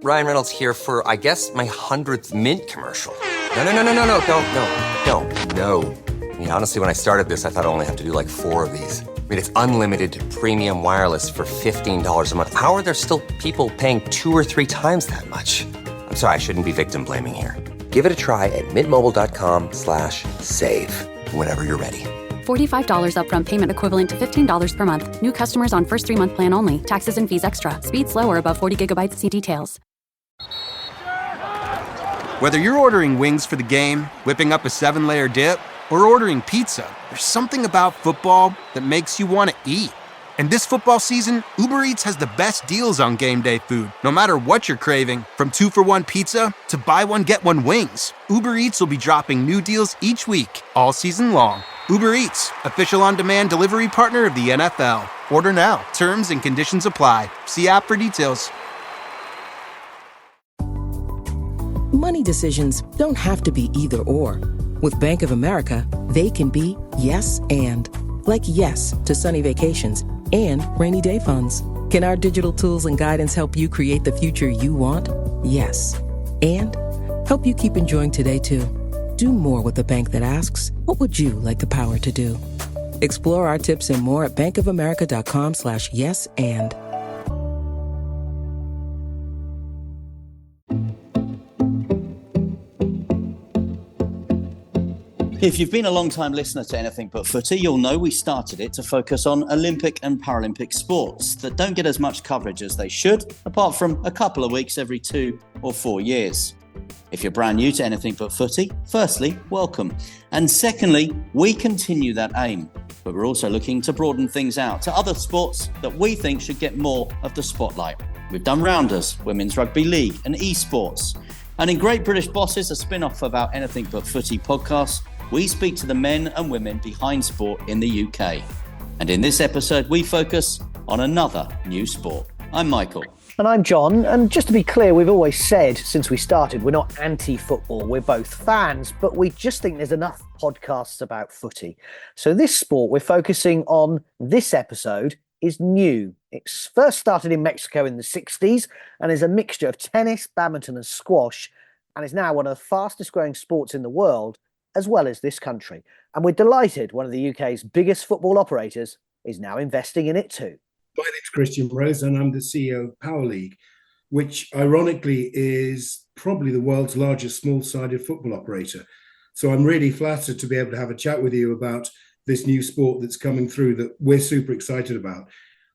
Ryan Reynolds here for, I guess, my 100th Mint commercial. No, don't. I mean, honestly, when I started this, I thought I only have to do like 4 of these. I mean, it's unlimited premium wireless for $15 a month. How are there still people paying 2 or 3 times that much? I'm sorry, I shouldn't be victim blaming here. Give it a try at mintmobile.com/save. Whenever you're ready. $45 upfront payment equivalent to $15 per month. New customers on first 3-month plan only. Taxes and fees extra. Speed slower above 40 gigabytes. See details. Whether you're ordering wings for the game, whipping up a 7-layer dip, or ordering pizza, there's something about football that makes you want to eat. And this football season, Uber Eats has the best deals on game day food. No matter what you're craving, from 2-for-1 pizza to buy one, get one wings, Uber Eats will be dropping new deals each week, all season long. Uber Eats, official on-demand delivery partner of the NFL. Order now. Terms and conditions apply. See app for details. Money decisions don't have to be either or. With Bank of America, they can be yes and. Like yes to sunny vacations and rainy day funds. Can our digital tools and guidance help you create the future you want? Yes. And help you keep enjoying today too. Do more with a bank that asks, what would you like the power to do? Explore our tips and more at bankofamerica.com/yes and. If you've been a long-time listener to Anything But Footy, you'll know we started it to focus on Olympic and Paralympic sports that don't get as much coverage as they should, apart from a couple of weeks every 2 or 4 years. If you're brand new to Anything But Footy, firstly, welcome. And secondly, we continue that aim. But we're also looking to broaden things out to other sports that we think should get more of the spotlight. We've done Rounders, Women's Rugby League and eSports. And in Great British Bosses, a spin-off of our Anything But Footy podcast, we speak to the men and women behind sport in the UK. And in this episode, we focus on another new sport. I'm Michael. And I'm John. And just to be clear, we've always said since we started, we're not anti-football. We're both fans, but we just think there's enough podcasts about footy. So this sport we're focusing on this episode is new. It's first started in Mexico in the 60s and is a mixture of tennis, badminton and squash, and is now one of the fastest growing sports in the world, as well as this country. And we're delighted one of the UK's biggest football operators is now investing in it too. My name's Christian Rose and I'm the CEO of Powerleague, which ironically is probably the world's largest small-sided football operator. So I'm really flattered to be able to have a chat with you about this new sport that's coming through that we're super excited about.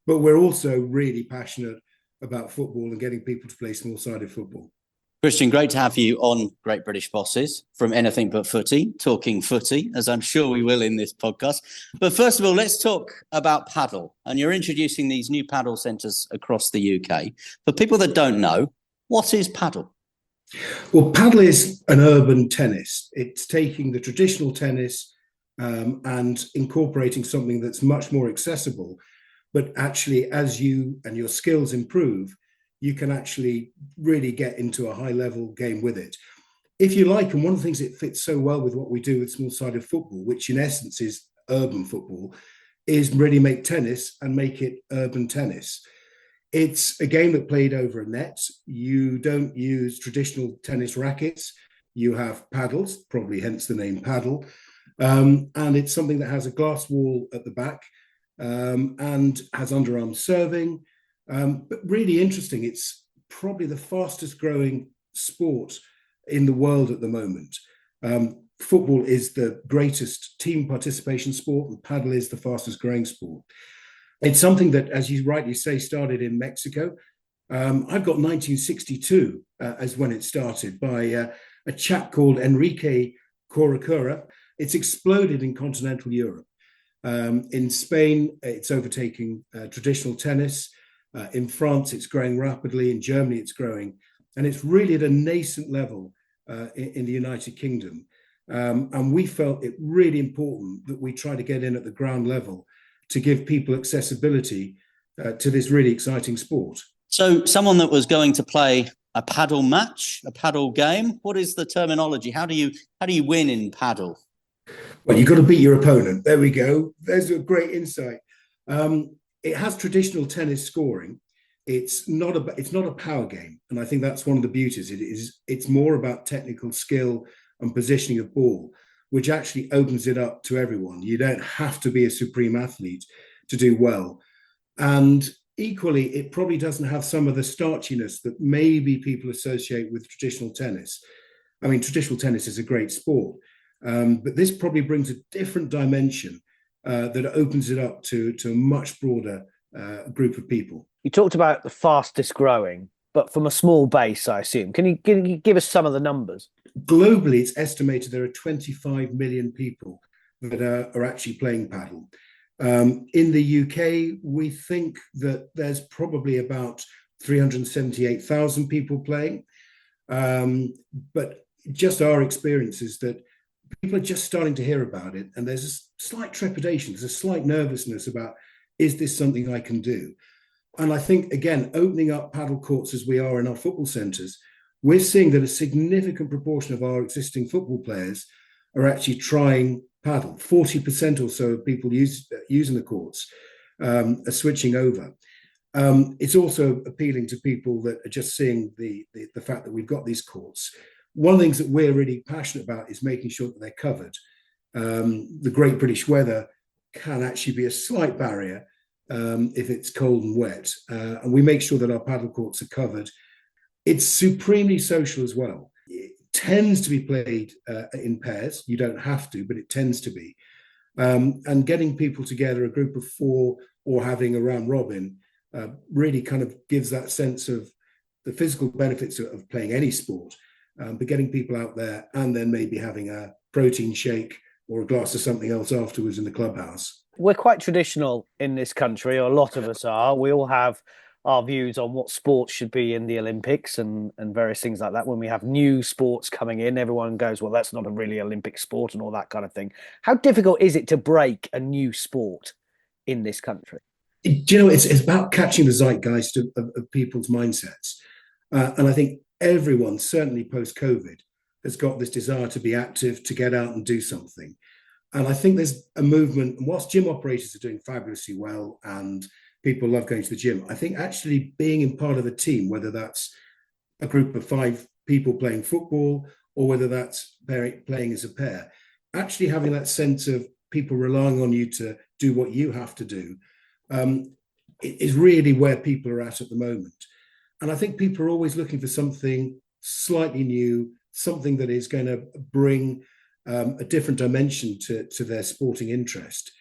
But we're also really passionate about football and getting people to play small-sided football. Christian, great to have you on Great British Bosses from Anything But Footy, talking footy, as I'm sure we will in this podcast. But first of all, let's talk about Padel. And you're introducing these new Padel centres across the UK. For people that don't know, what is Padel? Well, Padel is an urban tennis. It's taking the traditional tennis and incorporating something that's much more accessible. But actually, as you and your skills improve, you can actually really get into a high-level game with it. If you like, and one of the things that fits so well with what we do with small-sided football, which in essence is urban football, is really make tennis and make it urban tennis. It's a game that played over a net. You don't use traditional tennis rackets. You have paddles, probably hence the name Padel. And it's something that has a glass wall at the back and has underarm serving. But really interesting, it's probably the fastest growing sport in the world at the moment. Football is the greatest team participation sport and Padel is the fastest growing sport. It's something that, as you rightly say, started in Mexico. I've got 1962 as when it started by a chap called Enrique Coracura. It's exploded in continental Europe. In Spain, it's overtaking traditional tennis. In France, it's growing rapidly. In Germany, it's growing. And it's really at a nascent level in the United Kingdom. And we felt it really important that we try to get in at the ground level to give people accessibility to this really exciting sport. So someone that was going to play a paddle match, a paddle game, what is the terminology? How do you win in paddle? Well, you've got to beat your opponent. There we go. There's a great insight. It has traditional tennis scoring. it's not a power game, and I think that's one of the beauties. It's more about technical skill and positioning of ball, which actually opens it up to everyone. You don't have to be a supreme athlete to do well, and equally, it probably doesn't have some of the starchiness that maybe people associate with traditional tennis. I mean, traditional tennis is a great sport, but this probably brings a different dimension that opens it up to a much broader group of people. You talked about the fastest growing, but from a small base, I assume. Can you give us some of the numbers? Globally, it's estimated there are 25 million people that are actually playing paddle. In the UK, we think that there's probably about 378,000 people playing. But just our experience is that people are just starting to hear about it, and there's a slight trepidation, there's a slight nervousness about, is this something I can do? And I think, again, opening up paddle courts as we are in our football centres, we're seeing that a significant proportion of our existing football players are actually trying paddle. 40% or so of people using the courts are switching over. It's also appealing to people that are just seeing the fact that we've got these courts. One of the things that we're really passionate about is making sure that they're covered. The great British weather can actually be a slight barrier if it's cold and wet. And we make sure that our paddle courts are covered. It's supremely social as well. It tends to be played in pairs. You don't have to, but it tends to be. And getting people together, a group of four or having a round robin, really kind of gives that sense of the physical benefits of playing any sport, but getting people out there and then maybe having a protein shake or a glass of something else afterwards in the clubhouse. We're quite traditional in this country, or a lot of us are. We all have our views on what sports should be in the Olympics and various things like that. When we have new sports coming in, everyone goes, well, that's not a really Olympic sport and all that kind of thing. How difficult is it to break a new sport in this country? Do you know, it's about catching the zeitgeist of people's mindsets. And I think everyone, certainly post-COVID, has got this desire to be active, to get out and do something. And I think there's a movement, and whilst gym operators are doing fabulously well and people love going to the gym, I think actually being in part of a team, whether that's a group of 5 people playing football or whether that's playing as a pair, actually having that sense of people relying on you to do what you have to do is really where people are at the moment. And I think people are always looking for something slightly new, something that is going to bring a different dimension to their sporting interest.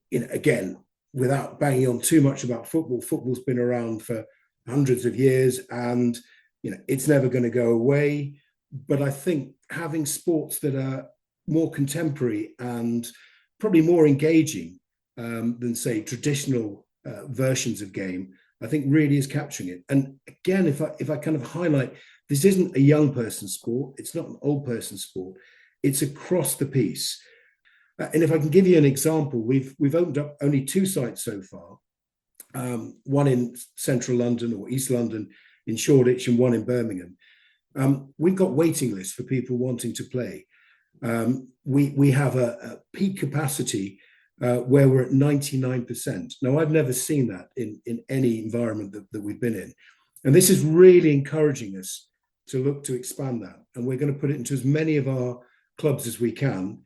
You know, again, without banging on too much about football, football's been around for hundreds of years, and you know it's never going to go away. But I think having sports that are more contemporary and probably more engaging than, say, traditional versions of game, I think really is capturing it. And again, if I kind of highlight, this isn't a young person's sport. It's not an old person's sport. It's across the piece. And if I can give you an example, we've opened up only 2 sites so far, one in central London or East London in Shoreditch and one in Birmingham. We've got waiting lists for people wanting to play. We have a peak capacity where we're at 99%. Now, I've never seen that in any environment that we've been in. And this is really encouraging us to look to expand that. And we're going to put it into as many of our clubs as we can.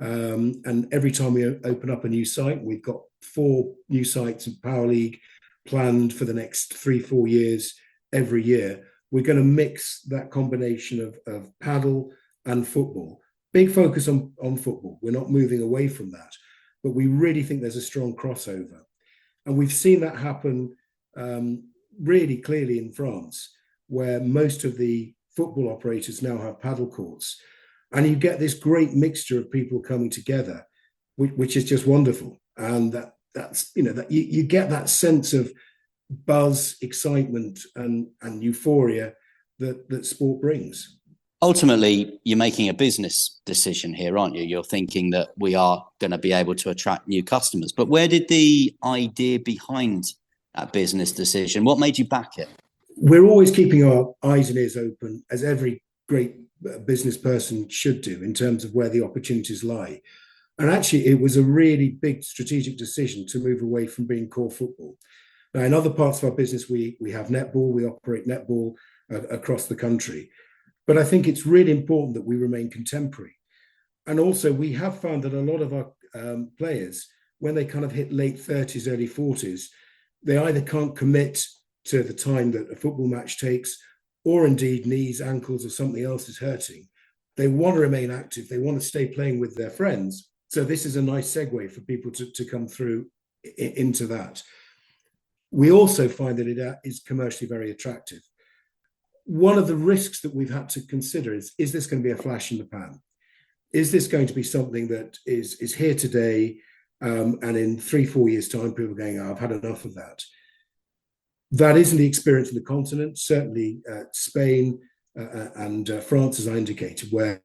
And every time we open up a new site, we've got 4 new sites in Powerleague planned for the next 3-4 years every year. We're going to mix that combination of paddle and football. Big focus on football. We're not moving away from that, but we really think there's a strong crossover. And we've seen that happen really clearly in France, where most of the football operators now have paddle courts. And you get this great mixture of people coming together, which is just wonderful. And that's that you get that sense of buzz, excitement, and euphoria that sport brings. Ultimately, you're making a business decision here, aren't you? You're thinking that we are going to be able to attract new customers. But where did the idea behind that business decision? What made you back it? We're always keeping our eyes and ears open, as every great business person should do, in terms of where the opportunities lie. And actually, it was a really big strategic decision to move away from being core football. Now, in other parts of our business, we have netball, we operate netball across the country. But I think it's really important that we remain contemporary. And also, we have found that a lot of our players, when they kind of hit late 30s, early 40s, they either can't commit to the time that a football match takes, or indeed knees, ankles, or something else is hurting. They want to remain active. They want to stay playing with their friends. So this is a nice segue for people to come through into that. We also find that it is commercially very attractive. One of the risks that we've had to consider is this going to be a flash in the pan? Is this going to be something that is here today, and in 3-4 years' time, people are going, oh, I've had enough of that? That isn't the experience in the continent. Certainly Spain and France, as I indicated, where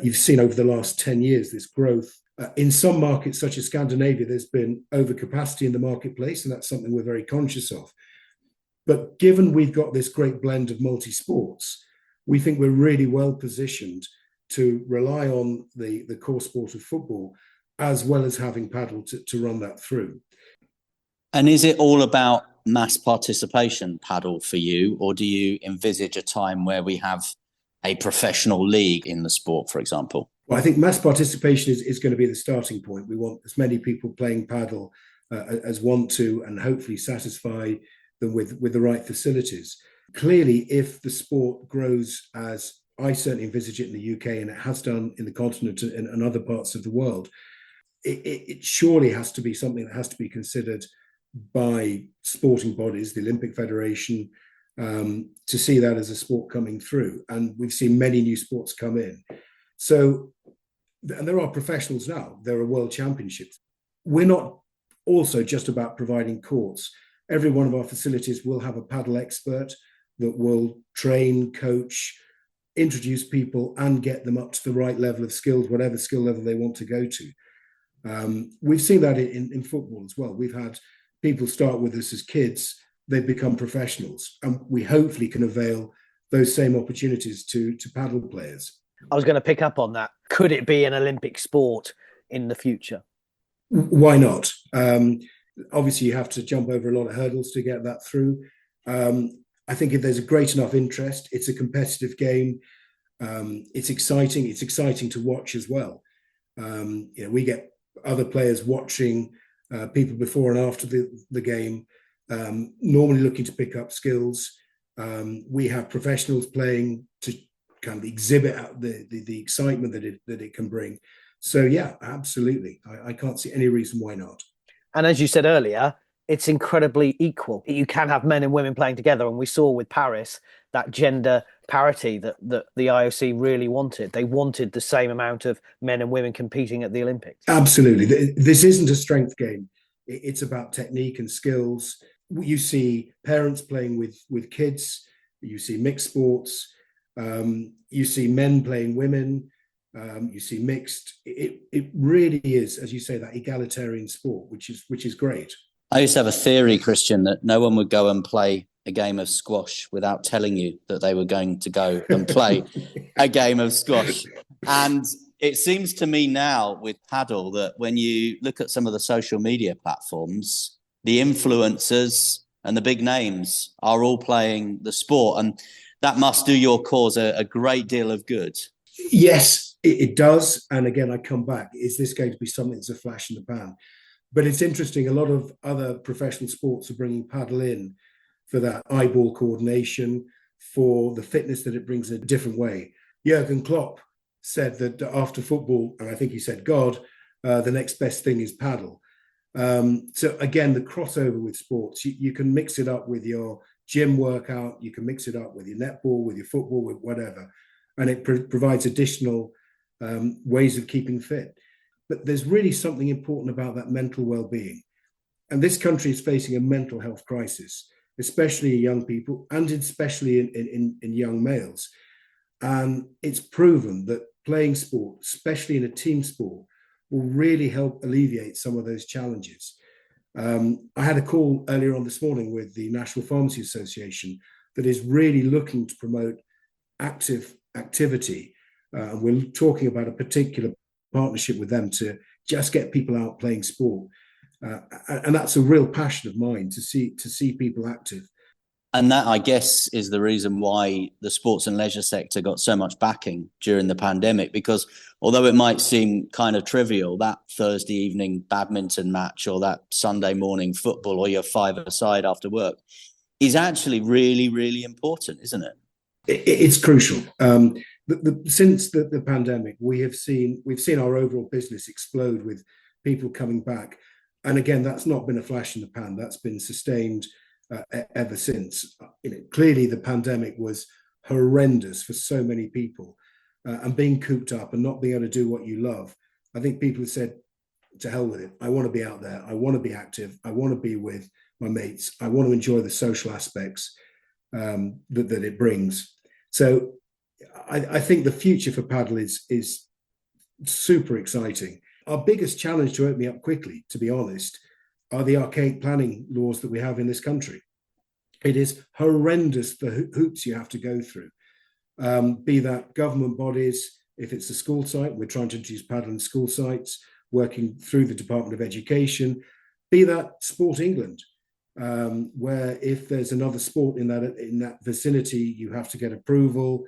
you've seen over the last 10 years this growth. In some markets, such as Scandinavia, there's been overcapacity in the marketplace, and that's something we're very conscious of. But given we've got this great blend of multi-sports, we think we're really well positioned to rely on the core sport of football, as well as having padel to run that through. And is it all about mass participation, padel, for you, or do you envisage a time where we have a professional league in the sport, for example? Well, I think mass participation is going to be the starting point. We want as many people playing padel as want to, and hopefully satisfy them with the right facilities. Clearly, if the sport grows as I certainly envisage it in the UK, and it has done in the continent and other parts of the world, it surely has to be something that has to be considered by sporting bodies, the Olympic Federation, to see that as a sport coming through. And we've seen many new sports come in. So, and there are professionals now, there are world championships. We're not also just about providing courts. Every one of our facilities will have a padel expert that will train, coach, introduce people and get them up to the right level of skills, whatever skill level they want to go to. We've seen that in football as well. We've had people start with us as kids, they've become professionals, and we hopefully can avail those same opportunities to padel players. I was going to pick up on that. Could it be an Olympic sport in the future? Why not? Obviously, you have to jump over a lot of hurdles to get that through. I think if there's a great enough interest, it's a competitive game. It's exciting. It's exciting to watch as well. We get other players watching people before and after the game, normally looking to pick up skills. We have professionals playing to kind of exhibit the excitement that it can bring. So yeah, absolutely. I can't see any reason why not. And as you said earlier, it's incredibly equal. You can have men and women playing together. And we saw with Paris that gender parity that the IOC really wanted. They wanted the same amount of men and women competing at the Olympics. Absolutely. This isn't a strength game. It's about technique and skills. You see parents playing with kids. You see mixed sports. You see men playing women. You see mixed. It really is, as you say, that egalitarian sport, which is great. I used to have a theory, Christian, that no one would go and play a game of squash without telling you that they were going to go and play a game of squash. And it seems to me now with padel that when you look at some of the social media platforms, the influencers and the big names are all playing the sport, and that must do your cause a great deal of good. Yes, it does. And again, I come back, is this going to be something that's a flash in the pan? But it's interesting, a lot of other professional sports are bringing padel in for that eyeball coordination, for the fitness that it brings in a different way. Jurgen Klopp said that after football, and I think he said God, the next best thing is padel. So again, the crossover with sports, you can mix it up with your gym workout, you can mix it up with your netball, with your football, with whatever, and it provides additional ways of keeping fit. But there's really something important about that mental well-being. And this country is facing a mental health crisis, especially in young people and especially in young males. And it's proven that playing sport, especially in a team sport, will really help alleviate some of those challenges. I had a call earlier on this morning with the National Pharmacy Association that is really looking to promote active activity. We're talking about a particular partnership with them to just get people out playing sport. And that's a real passion of mine to see people active. And that, I guess, is the reason why the sports and leisure sector got so much backing during the pandemic, because although it might seem kind of trivial, that Thursday evening badminton match or that Sunday morning football or your five-a-side after work is actually really, really important, isn't it? It's crucial. Since the pandemic, we've seen our overall business explode with people coming back. And again, that's not been a flash in the pan. That's been sustained ever since. Clearly, the pandemic was horrendous for so many people, and being cooped up and not being able to do what you love. I think people have said, to hell with it. I want to be out there. I want to be active. I want to be with my mates. I want to enjoy the social aspects that it brings. So I think the future for padel is super exciting. Our biggest challenge to open up quickly, to be honest, are the archaic planning laws that we have in this country. It is horrendous the hoops you have to go through, be that government bodies. If it's a school site, we're trying to introduce padel in school sites, working through the Department of Education, be that Sport England, where if there's another sport in that vicinity, you have to get approval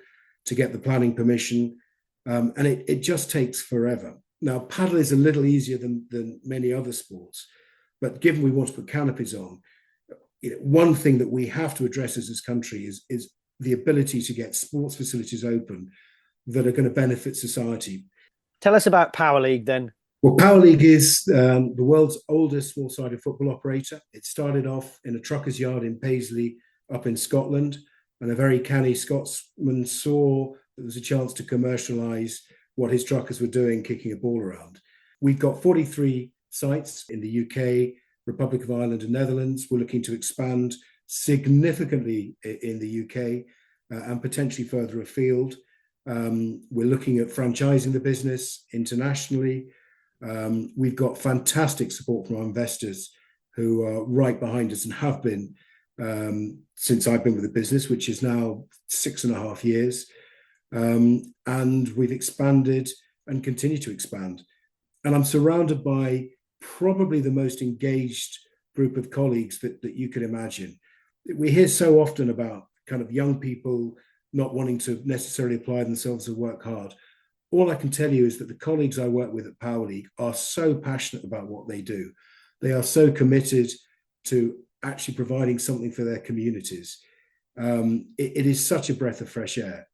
to get the planning permission, and it just takes forever. Now, padel is a little easier than many other sports, but given we want to put canopies on, one thing that we have to address as this country is the ability to get sports facilities open that are going to benefit society. Tell us about Powerleague then. Well, Powerleague is the world's oldest small-sided football operator. It started off in a trucker's yard in Paisley up in Scotland, and a very canny Scotsman saw there was a chance to commercialise what his truckers were doing, kicking a ball around. We've got 43 sites in the UK, Republic of Ireland and Netherlands. We're looking to expand significantly in the UK and potentially further afield. We're looking at franchising the business internationally. We've got fantastic support from our investors who are right behind us and have been since I've been with the business, which is now 6.5 years. And we've expanded and continue to expand. And I'm surrounded by probably the most engaged group of colleagues that you could imagine. We hear so often about kind of young people not wanting to necessarily apply themselves or work hard. All I can tell you is that the colleagues I work with at Powerleague are so passionate about what they do. They are so committed to actually providing something for their communities. It is such a breath of fresh air.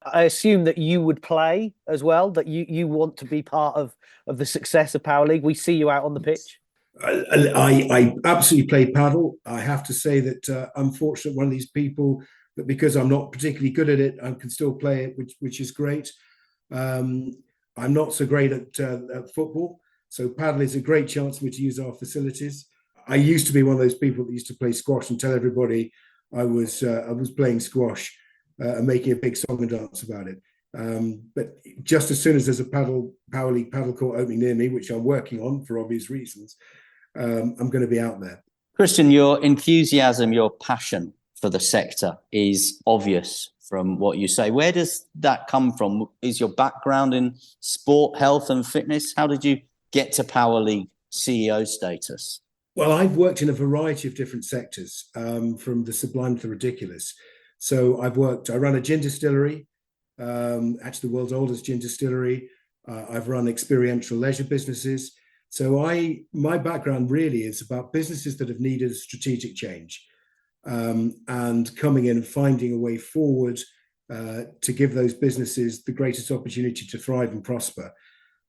I assume that you would play as well, that you want to be part of the success of Powerleague. We see you out on the pitch. I absolutely play padel. I have to say that I'm fortunate, one of these people that because I'm not particularly good at it, I can still play it, which is great. I'm not so great at football, so padel is a great chance for me to use our facilities. I used to be one of those people that used to play squash and tell everybody I was playing squash and making a big song and dance about it. But just as soon as there's a Powerleague paddle court opening near me, which I'm working on for obvious reasons, I'm going to be out there. Christian, your enthusiasm, your passion for the sector is obvious from what you say. Where does that come from? Is your background in sport, health and fitness? How did you get to Powerleague CEO status? Well, I've worked in a variety of different sectors, from the sublime to the ridiculous. So I ran a gin distillery, actually the world's oldest gin distillery. I've run experiential leisure businesses. So my background really is about businesses that have needed a strategic change, and coming in and finding a way forward to give those businesses the greatest opportunity to thrive and prosper.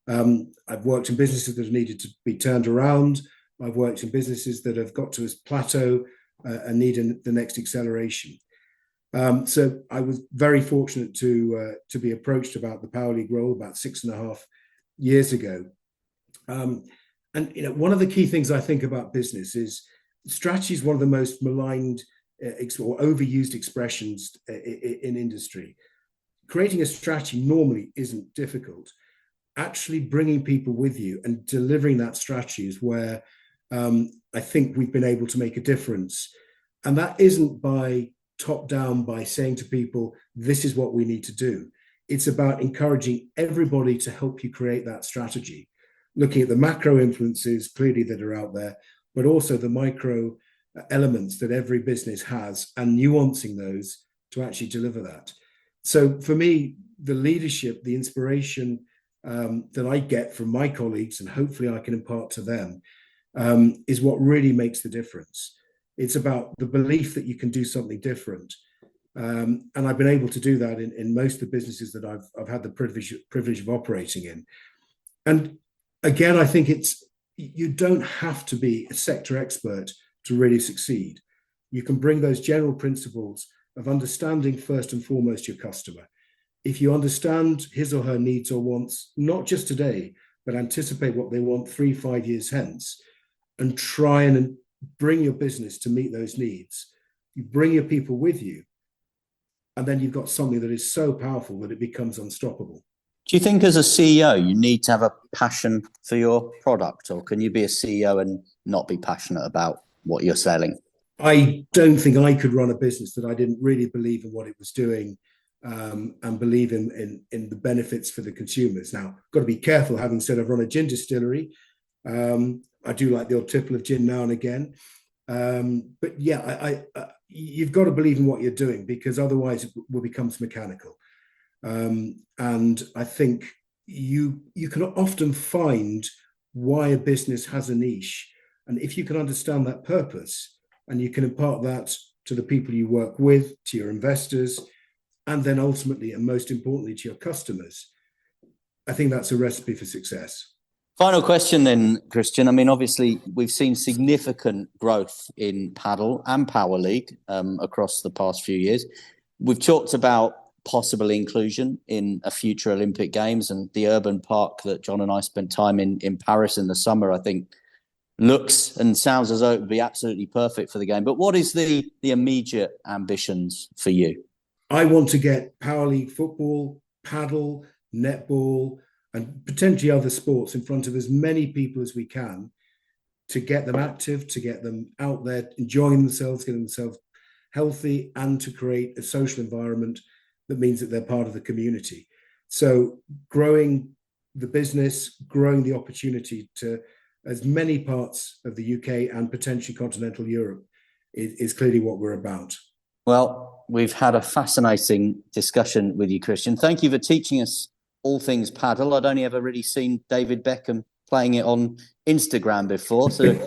I've worked in businesses that have needed to be turned around. I've worked in businesses that have got to a plateau and need the next acceleration. So I was very fortunate to be approached about the Powerleague role about 6.5 years ago. And one of the key things I think about business is strategy is one of the most maligned or overused expressions in industry. Creating a strategy normally isn't difficult. Actually bringing people with you and delivering that strategy is where I think we've been able to make a difference. And that isn't by top down, by saying to people, this is what we need to do. It's about encouraging everybody to help you create that strategy. looking at the macro influences clearly that are out there, but also the micro elements that every business has and nuancing those to actually deliver that. So for me, the leadership, the inspiration that I get from my colleagues, and hopefully I can impart to them, is what really makes the difference. It's about the belief that you can do something different. And I've been able to do that in most of the businesses that I've had the privilege of operating in. And again, I think you don't have to be a sector expert to really succeed. You can bring those general principles of understanding first and foremost your customer. If you understand his or her needs or wants, not just today, but anticipate what they want 3-5 years hence, and try and bring your business to meet those needs. You bring your people with you, and then you've got something that is so powerful that it becomes unstoppable. Do you think as a CEO, you need to have a passion for your product, or can you be a CEO and not be passionate about what you're selling? I don't think I could run a business that I didn't really believe in what it was doing, and believe in the benefits for the consumers. Now, I've got to be careful, having said I've run a gin distillery. I do like the odd tipple of gin now and again. But yeah, you've got to believe in what you're doing, because otherwise it will become mechanical. And I think you can often find why a business has a niche. And if you can understand that purpose and you can impart that to the people you work with, to your investors, and then ultimately, and most importantly, to your customers, I think that's a recipe for success. Final question then, Christian. I mean, obviously, we've seen significant growth in Padel and Powerleague across the past few years. We've talked about possible inclusion in a future Olympic Games, and the urban park that John and I spent time in Paris in the summer, I think, looks and sounds as though it would be absolutely perfect for the game. But what is the immediate ambitions for you? I want to get Powerleague football, paddle, netball, and potentially other sports in front of as many people as we can, to get them active, to get them out there enjoying themselves, getting themselves healthy, and to create a social environment that means that they're part of the community. So growing the business, growing the opportunity to as many parts of the UK and potentially continental Europe is clearly what we're about. Well, we've had a fascinating discussion with you, Christian. Thank you for teaching us all things paddle. I'd only ever really seen David Beckham playing it on Instagram before, so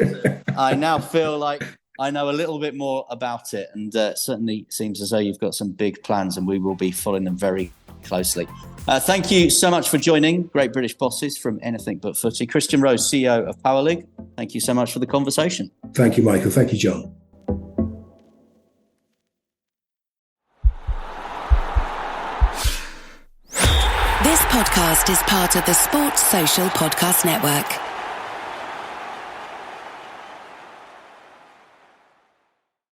I now feel like I know a little bit more about it, and certainly seems as though you've got some big plans, and we will be following them very closely. Thank you so much for joining Great British Bosses from Anything But Footy. Christian Rose, CEO of Powerleague, thank you so much for the conversation. Thank you, Michael. Thank you, John. This podcast is part of the Sports Social Podcast Network.